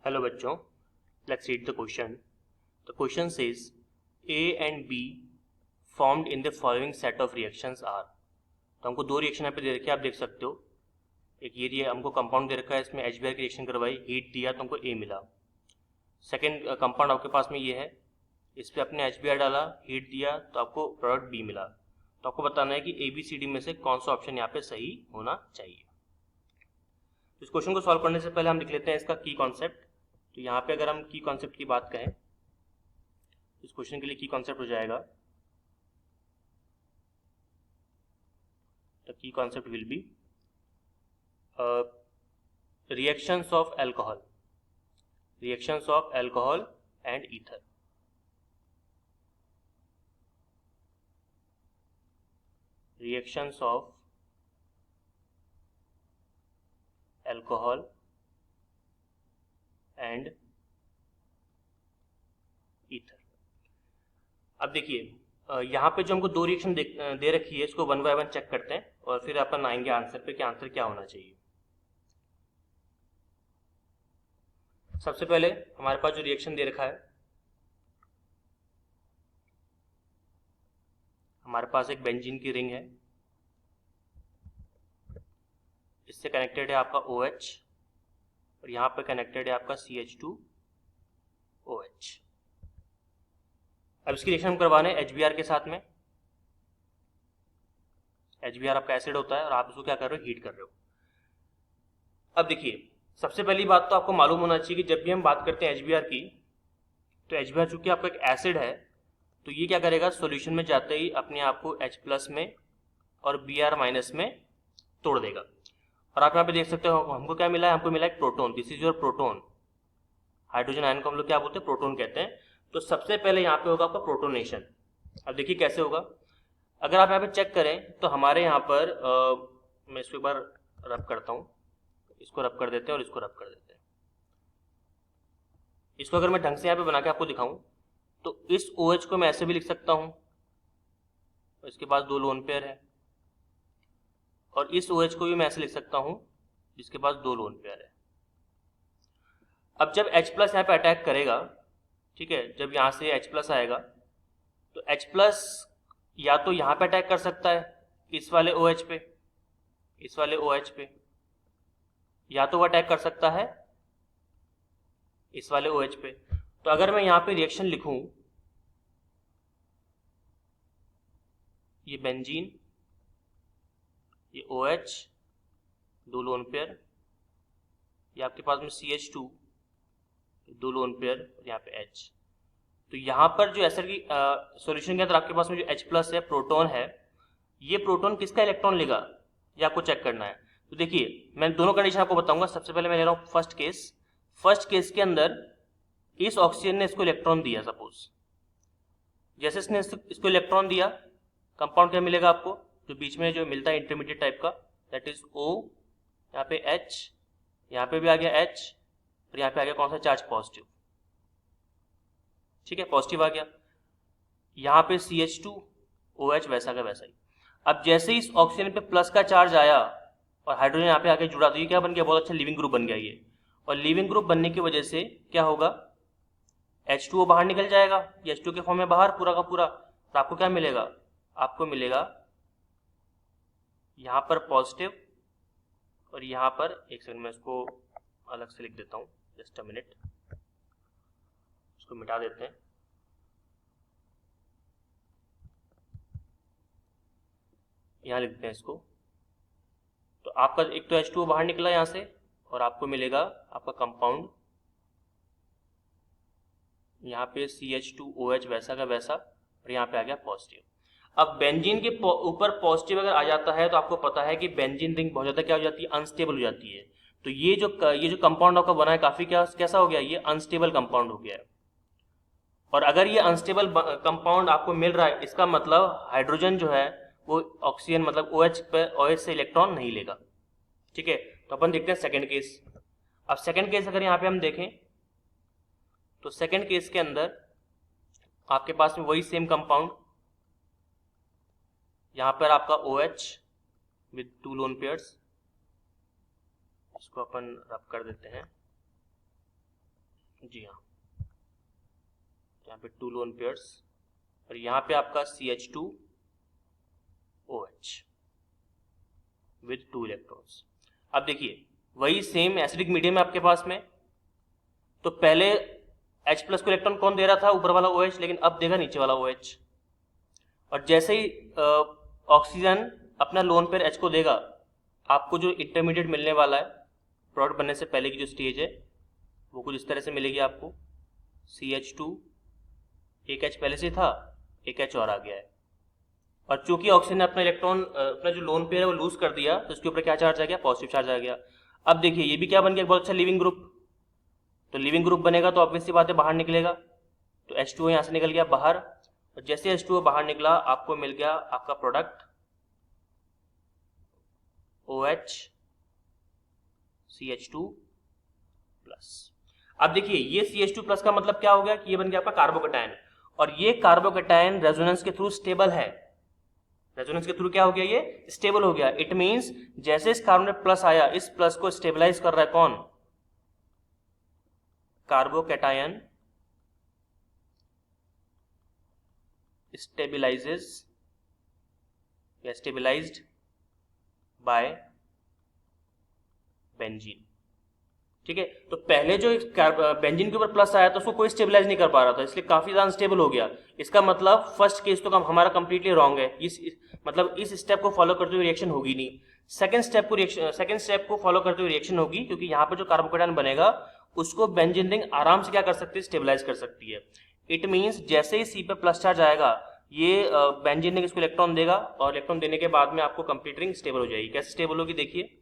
Hello बच्चों, let's read the question. The question says A and B formed in the following set of reactions are. तो हमको दो reaction यहाँ पे दे रखे हैं, आप देख सकते हो. एक ये दिया हमको कंपाउंड दे रखा है, इसमें HBr की रिएक्शन करवाई, हीट दिया तो हमको A मिला. सेकेंड कंपाउंड आपके पास में ये है, इस पर आपने HBr डाला, हीट दिया तो आपको प्रोडक्ट B मिला. तो आपको बताना है कि ABCD में से कौन सा ऑप्शन यहाँ पे सही होना चाहिए. इस क्वेश्चन को सॉल्व करने से पहले हम लिख लेते हैं इसका की कॉन्सेप्ट. तो यहाँ पे अगर हम की कॉन्सेप्ट की बात करें, इस क्वेश्चन के लिए की कॉन्सेप्ट हो जाएगा, the key concept will be reactions of alcohol and ether. Reactions of alcohol and ether. अब देखिए यहाँ पे जो हमको दो रिएक्शन दे रखी है, इसको वन बाय वन चेक करते हैं और फिर अपन आएंगे आंसर पे कि आंसर क्या होना चाहिए. सबसे पहले हमारे पास जो रिएक्शन दे रखा है, हमारे पास एक बेंजीन की रिंग है, इससे कनेक्टेड है आपका OH और यहाँ पे कनेक्टेड है आपका CH2OH. अब इसकी रिएक्शन हम करवाने हैं HBr के साथ में. HBr आपका एसिड होता है और आप इसको क्या कर रहे हो, हीट कर रहे हो. अब देखिए सबसे पहली बात तो आपको मालूम होना चाहिए कि जब भी हम बात करते हैं HBr की, तो HBr चूंकि आपका एक एसिड है, तो ये क्या करेगा, सॉल्यूशन में जाते ही अपने आप को H+ में और Br- में तोड़ देगा. और आप यहाँ पे देख सकते हो हमको क्या मिला है, हमको मिला एक proton. This is your proton. Hydrogen ion को हम लोग क्या बोलते हैं, प्रोटोन कहते हैं. तो सबसे पहले यहाँ पे होगा आपका प्रोटोनेशन. अब देखिए कैसे होगा. अगर आप यहाँ पे चेक करें तो हमारे यहाँ पर मैं इसको एक बार रब करता हूँ, इसको रब कर देते हैं और इसको रब कर देते हैं. इसको अगर मैं ढंग से यहाँ पे बना के आपको दिखाऊं तो इस OH को मैं ऐसे भी लिख सकता हूँ, इसके पास दो लोन पेयर है, और इस OH को भी मैं ऐसे लिख सकता हूँ जिसके पास दो लोन पेयर है. अब जब H+ यहाँ पे अटैक करेगा, ठीक है, जब यहाँ से H+ आएगा तो H+ या तो यहाँ पे अटैक कर सकता है इस वाले OH पे, इस वाले OH पे, या तो वो अटैक कर सकता है इस वाले OH पे. तो अगर मैं यहाँ पे रिएक्शन लिखूं, ये बेंजीन, ये OH, दो लोन पेयर, ये आपके पास में CH2, दो लोन पेयर, और यहाँ पे H. तो यहाँ पर जो एसिड की सॉल्यूशन के अंदर आपके पास में जो H+ है, प्रोटॉन है, ये प्रोटॉन किसका इलेक्ट्रॉन लेगा ये आपको चेक करना है. तो देखिए मैं दोनों कंडीशन आपको बताऊंगा. सबसे पहले मैं ले रहा हूँ फर्स्ट केस के अंदर इस ऑक्सीजन ने इसको इलेक्ट्रॉन दिया. सपोज जैसे इसने इसको इलेक्ट्रॉन दिया, कंपाउंड क्या मिलेगा आपको, जो बीच में जो मिलता है इंटरमीडिएट टाइप का, दैट इज O, यहाँ पे H, यहाँ पे भी आ गया H, और यहाँ पे आ गया कौन सा चार्ज, पॉजिटिव. ठीक है, पॉजिटिव आ गया. यहाँ पे CH2OH वैसा का वैसा ही. अब जैसे ही इस ऑक्सीजन पे प्लस का चार्ज आया और हाइड्रोजन यहाँ पे आके जुड़ा, तो ये क्या बन गया, बहुत अच्छा लिविंग ग्रुप बन गया ये. और लिविंग ग्रुप बनने की वजह से क्या होगा, H2O बाहर निकल जाएगा, H2 के फॉर्म में बाहर पूरा का पूरा. तो आपको क्या मिलेगा, आपको मिलेगा यहाँ पर पॉजिटिव और यहाँ पर, एक सेकंड में इसको अलग से लिख देता हूँ, जस्ट अ मिनट, इसको मिटा देते हैं. यहाँ लिखते हैं इसको. तो आपका एक तो H2O बाहर निकला यहाँ से, और आपको मिलेगा आपका कंपाउंड यहाँ पे CH2OH वैसा का वैसा, और यहाँ पे आ गया पॉजिटिव. अब बेंजीन के ऊपर पॉजिटिव अगर आ जाता है तो आपको पता है कि बेंजीन रिंग बहुत ज़्यादा क्या हो जाती है, अनस्टेबल हो जाती है. तो ये जो कंपाउंड आपका बना है काफ़ी कैसा हो गया, ये अनस्टेबल कंपाउंड हो गया है. और अगर ये अनस्टेबल कंपाउंड आपको मिल रहा है, इसका मतलब हाइड्रोजन जो है वो ऑक्सीजन मतलब OH से इलेक्ट्रॉन नहीं लेगा. ठीक है, तो अपन देखते हैं सेकेंड केस. अब सेकेंड केस अगर यहाँ पे हम देखें तो सेकेंड केस के अंदर आपके पास में वही सेम कंपाउंड, यहाँ पर आपका OH with two lone pairs, इसको अपन रब कर देते हैं. जी हाँ, यहाँ पे 2 लोन पेयर्स और यहाँ पे आपका CH2OH विद 2 इलेक्ट्रॉन्स। अब देखिए वही सेम एसिडिक मीडियम है आपके पास में, तो पहले H प्लस को इलेक्ट्रॉन कौन दे रहा था? ऊपर वाला OH, लेकिन अब देगा नीचे वाला OH। और जैसे ही ऑक्सीजन अपना लोन पेयर H को देगा, आपको जो इंटरमीडिएट मिलने वाला है प्रोडक्ट बनने से पहले की जो स्टेज है वो कुछ इस तरह से मिलेगी आपको। CH2, एक H पहले से था, एक H और आ गया है, और चूंकि ऑक्सीजन ने अपना इलेक्ट्रॉन अपना जो लोन पेयर है वो लूज कर दिया, तो इसके ऊपर क्या चार्ज आ गया? पॉजिटिव चार्ज आ गया। अब देखिए ये भी क्या बन गया? बहुत अच्छा लिविंग ग्रुप। तो लिविंग ग्रुप बनेगा तो ऑब्वियसली बात है बाहर निकलेगा, तो H2O यहाँ से निकल गया बाहर, और जैसे H2O बाहर निकला आपको मिल गया आपका प्रोडक्ट OH CH2 प्लस। अब देखिए ये CH2 प्लस का मतलब क्या हो गया कि ये बन गया आपका कार्बोकैटायन, और ये कार्बोकैटायन रेजोनेंस के थ्रू स्टेबल है। रेजोनेंस के थ्रू क्या हो गया? ये स्टेबल हो गया। इट मींस जैसे इस कार्बन में प्लस आया, इस प्लस को स्टेबलाइज कर रहा है कौन? कार्बोकैटायन स्टेबलाइजेस या स्टेबलाइज्ड बाय बेंजीन। ठीक है, तो पहले जो बेंजीन के ऊपर प्लस आया तो उसको कोई स्टेबलाइज नहीं कर पा रहा था, इसलिए काफी ज्यादा अनस्टेबल हो गया। इसका मतलब फर्स्ट केस तो हमारा कंप्लीटली रॉन्ग है। मतलब इस स्टेप को फॉलो करते हुए रिएक्शन होगी नहीं। सेकंड स्टेप को फॉलो करते हुए रिएक्शन होगी, क्योंकि यहाँ पे जो कार्बोकैटायन बनेगा उसको बेंजीन रिंग आराम से क्या कर सकती है? स्टेबलाइज कर सकती है। इट मींस जैसे ही सी पे प्लस चार्ज आएगा, ये बेंजीन रिंग इसको इलेक्ट्रॉन देगा, और इलेक्ट्रॉन देने के बाद में आपको कंप्लीट रिंग स्टेबल हो जाएगी। कैसे स्टेबल होगी? देखिए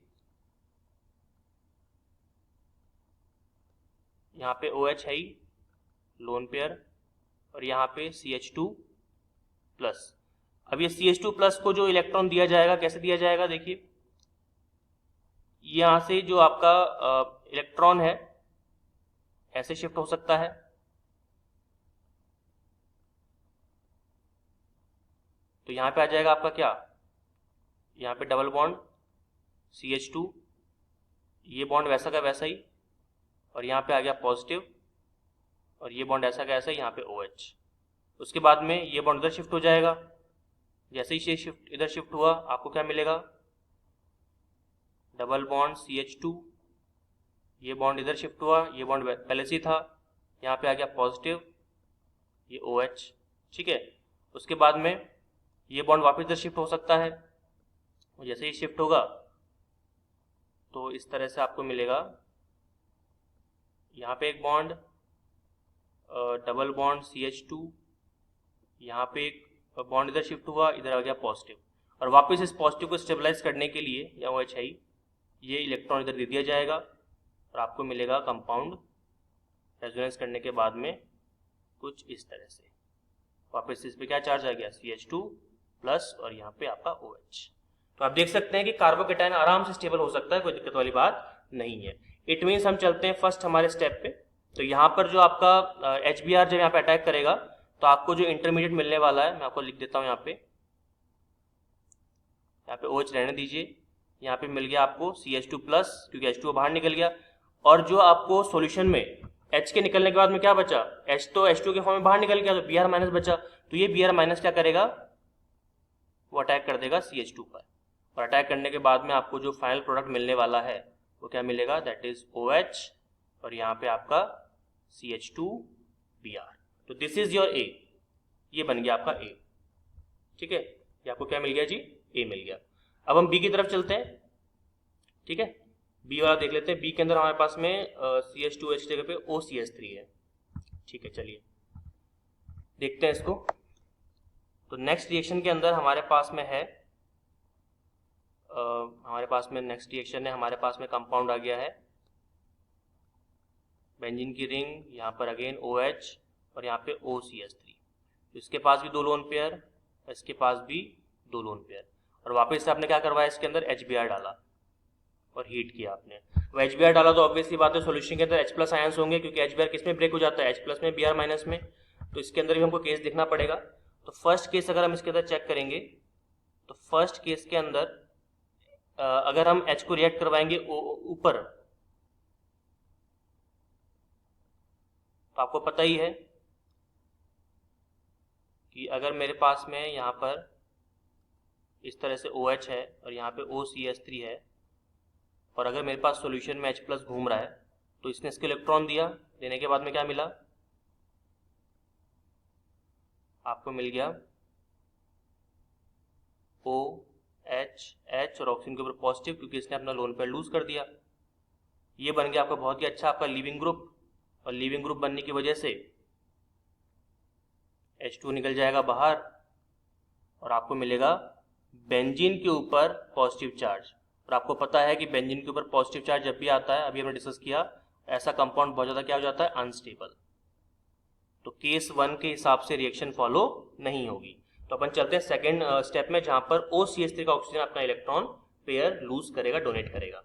यहाँ पे OH है ही लोन पेयर, और यहाँ पे CH2 प्लस। अब ये CH2 प्लस को जो इलेक्ट्रॉन दिया जाएगा, कैसे दिया जाएगा? देखिए यहाँ से जो आपका इलेक्ट्रॉन है ऐसे शिफ्ट हो सकता है, तो यहाँ पे आ जाएगा आपका क्या? यहाँ पे डबल बॉन्ड CH2, ये बॉन्ड वैसा का वैसा ही, और यहाँ पे आ गया पॉजिटिव, और ये बॉन्ड ऐसा का ऐसा ही, यहाँ पे OH। उसके बाद में ये बॉन्ड इधर शिफ्ट हो जाएगा। जैसे ही इधर शिफ्ट हुआ आपको क्या मिलेगा? डबल बॉन्ड CH2, ये बॉन्ड इधर शिफ्ट हुआ, ये बॉन्ड पहले से ही था, यहाँ पे आ गया पॉजिटिव, ये OH। ठीक है, उसके बाद में ये बॉन्ड वापस इधर शिफ्ट हो सकता है, और जैसे ही शिफ्ट होगा तो इस तरह से आपको मिलेगा यहाँ पे एक बॉन्ड डबल बॉन्ड CH2, यहाँ पे एक बॉन्ड इधर शिफ्ट हुआ, इधर आ गया पॉजिटिव, और वापस इस पॉजिटिव को स्टेबलाइज करने के लिए या OH है ये इलेक्ट्रॉन इधर दे दिया जाएगा, और आपको मिलेगा कंपाउंड रेजोनेंस करने के बाद में कुछ इस तरह से। वापस इस पे क्या चार्ज आ गया? CH2 प्लस, और यहाँ पे आपका OH। तो आप देख सकते हैं कि कार्बोकैटायन आराम से स्टेबल हो सकता है, कोई दिक्कत वाली बात नहीं है। इट मीन्स हम चलते हैं फर्स्ट हमारे स्टेप पे। तो यहाँ पर जो आपका HBr जब यहाँ पे अटैक करेगा तो आपको जो इंटरमीडिएट मिलने वाला है, मैं आपको लिख देता हूँ यहाँ पे OH रहने दीजिए। यहाँ पे मिल गया आपको CH2 प्लस, क्योंकि H2O बाहर निकल गया, और जो आपको सॉल्यूशन में H के निकलने के बाद में क्या बचा? H तो H2 के फॉर्म में बाहर निकल गया, तो Br माइनस बचा। तो ये Br माइनस क्या करेगा? वो अटैक कर देगा CH2 पर, और अटैक करने के बाद में आपको जो फाइनल प्रोडक्ट मिलने वाला है वो क्या मिलेगा? दैट इज OH, और यहाँ पे आपका CH2Br। तो दिस इज योर A, ये बन गया आपका A। ठीक है, ये आपको क्या मिल गया जी? A मिल गया। अब हम B की तरफ चलते हैं। ठीक है, B वाला देख लेते हैं। B के अंदर हमारे पास में CH2H जगह पे OCH3 है। ठीक है, चलिए देखते हैं इसको। तो नेक्स्ट रिएक्शन के अंदर हमारे पास में है नेक्स्ट रिएक्शन है हमारे पास में कंपाउंड आ गया है बेंजीन की रिंग, यहाँ पर अगेन OH, और यहाँ पे OCH3। तो इसके पास भी 2 लोन पेयर, इसके पास भी 2 लोन पेयर, और वापस से आपने क्या करवाया? इसके अंदर HBr डाला और हीट किया आपने। तो HBr डाला तो ऑब्वियसली बात है सॉल्यूशन के अंदर H प्लस आयंस होंगे, क्योंकि HBr किस में ब्रेक हो जाता है? H प्लस में, Br माइनस में। तो इसके अंदर भी हमको केस देखना पड़ेगा। तो फर्स्ट केस अगर हम इसके अंदर चेक करेंगे तो फर्स्ट केस के अंदर अगर हम H को रिएक्ट करवाएंगे ऊपर, तो आपको पता ही है कि अगर मेरे पास में यहाँ पर इस तरह से OH है और यहाँ पे OCH3 है और अगर मेरे पास सॉल्यूशन में H+ घूम रहा है तो इसने इसके इलेक्ट्रॉन दिया, देने के बाद में क्या मिला, आपको मिल गया OH और ऑक्सीजन के ऊपर पॉजिटिव, क्योंकि इसने अपना लोन पेयर लूज कर दिया। ये बन गया आपका बहुत ही अच्छा आपका लीविंग ग्रुप, और लीविंग ग्रुप बनने की वजह से H2 निकल जाएगा बाहर और आपको मिलेगा बेंजीन के ऊपर पॉजिटिव चार्ज। और आपको पता है कि बेंजीन के ऊपर पॉजिटिव चार्ज जब भी आता है, अभी हमने डिस्कस किया, ऐसा कंपाउंड बहुत ज़्यादा क्या हो जाता है, अनस्टेबल। तो केस 1 के हिसाब से रिएक्शन फॉलो नहीं होगी। तो अपन चलते हैं सेकेंड स्टेप में, जहां पर OCH3 का ऑक्सीजन अपना इलेक्ट्रॉन पेयर लूज करेगा, डोनेट करेगा।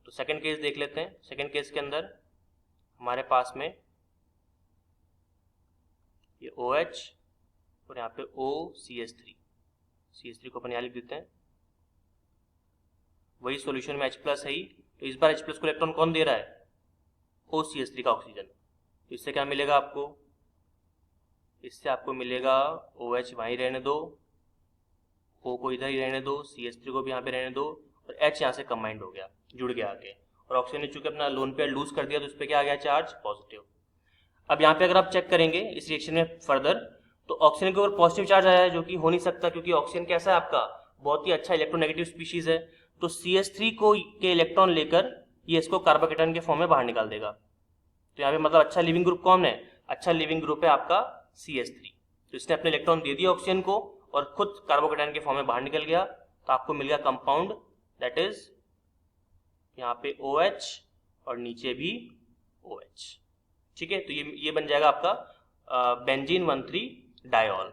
तो सेकेंड केस देख लेते हैं। सेकेंड केस के अंदर हमारे पास में ये OH और यहाँ पे OCH3 को अपन यहाँ लिख देते हैं। वही सॉल्यूशन में H+ है ही, तो इस बार H+ को इलेक्ट्रॉन कौन दे रहा है, OCH3 का ऑक्सीजन। तो इससे क्या मिलेगा आपको, इससे आपको मिलेगा OH वहीं रहने दो, O को इधर ही रहने दो, CH3 को भी यहाँ पे रहने दो, और H यहाँ से कंबाइंड हो गया, जुड़ गया आगे। और ऑक्सीजन ने चूंकि अपना लोन पेयर लूज कर दिया तो उस पर क्या आ गया, चार्ज पॉजिटिव। अब यहाँ पे अगर आप चेक करेंगे इस रिएक्शन में फर्दर, तो ऑक्सीजन के ऊपर पॉजिटिव चार्ज आया है, जो कि हो नहीं सकता, क्योंकि ऑक्सीजन कैसा है आपका, बहुत ही अच्छा इलेक्ट्रोनेगेटिव स्पीशीज है। तो CH3 को के इलेक्ट्रॉन लेकर ये इसको कार्बोकेटायन के फॉर्म में बाहर निकाल देगा। तो यहाँ पे मतलब अच्छा लिविंग ग्रुप कौन है, अच्छा लिविंग ग्रुप है आपका CH3। तो इसने अपने इलेक्ट्रॉन दे दिया ऑक्सीजन को और खुद कार्बोकेटायन के फॉर्म में बाहर निकल गया। तो आपको मिल गया कंपाउंड, दैट इज यहाँ पे OH और नीचे भी OH। ठीक है, तो ये बन जाएगा आपका बेंजीन 1,3 डायॉल,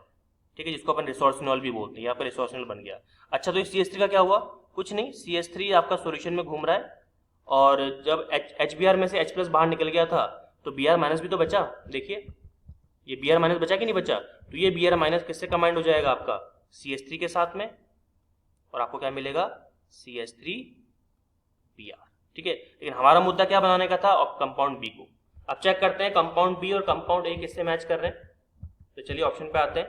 ठीक है, जिसको अपन रिसोर्सिनॉल भी बोलते हैं। यहाँ पर रिसोर्सिनॉल बन गया। अच्छा, तो इस CH3 का क्या हुआ, कुछ नहीं, CH3 आपका सॉल्यूशन में घूम रहा है, और जब HBr में से H+ बाहर निकल गया था तो Br- भी तो बचा। देखिए ये Br- बचा कि नहीं बचा, तो ये Br- किससे कंबाइंड हो जाएगा आपका, CH3 के साथ में, और आपको क्या मिलेगा, CH3Br। ठीक है, लेकिन हमारा मुद्दा क्या बनाने का था, कंपाउंड बी को। अब चेक करते हैं कंपाउंड बी और कंपाउंड ए किससे मैच कर रहे हैं। तो चलिए ऑप्शन पे आते हैं।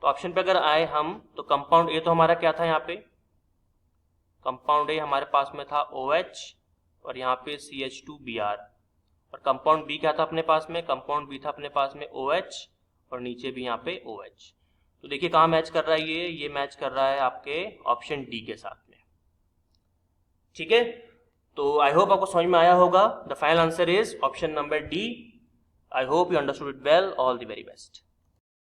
तो ऑप्शन पे अगर आए हम, तो कंपाउंड ए तो हमारा क्या था, यहाँ पे कंपाउंड ए हमारे पास में था OH और यहाँ पे CH2Br, और कंपाउंड बी क्या था अपने पास में, कंपाउंड बी था अपने पास में OH और नीचे भी यहाँ पे OH। तो देखिए कहाँ मैच कर रहा है, ये मैच कर रहा है आपके ऑप्शन डी के साथ में। ठीक है, तो आई होप आपको समझ में आया होगा। The final answer is option number D. I hope you understood it well. All the very best.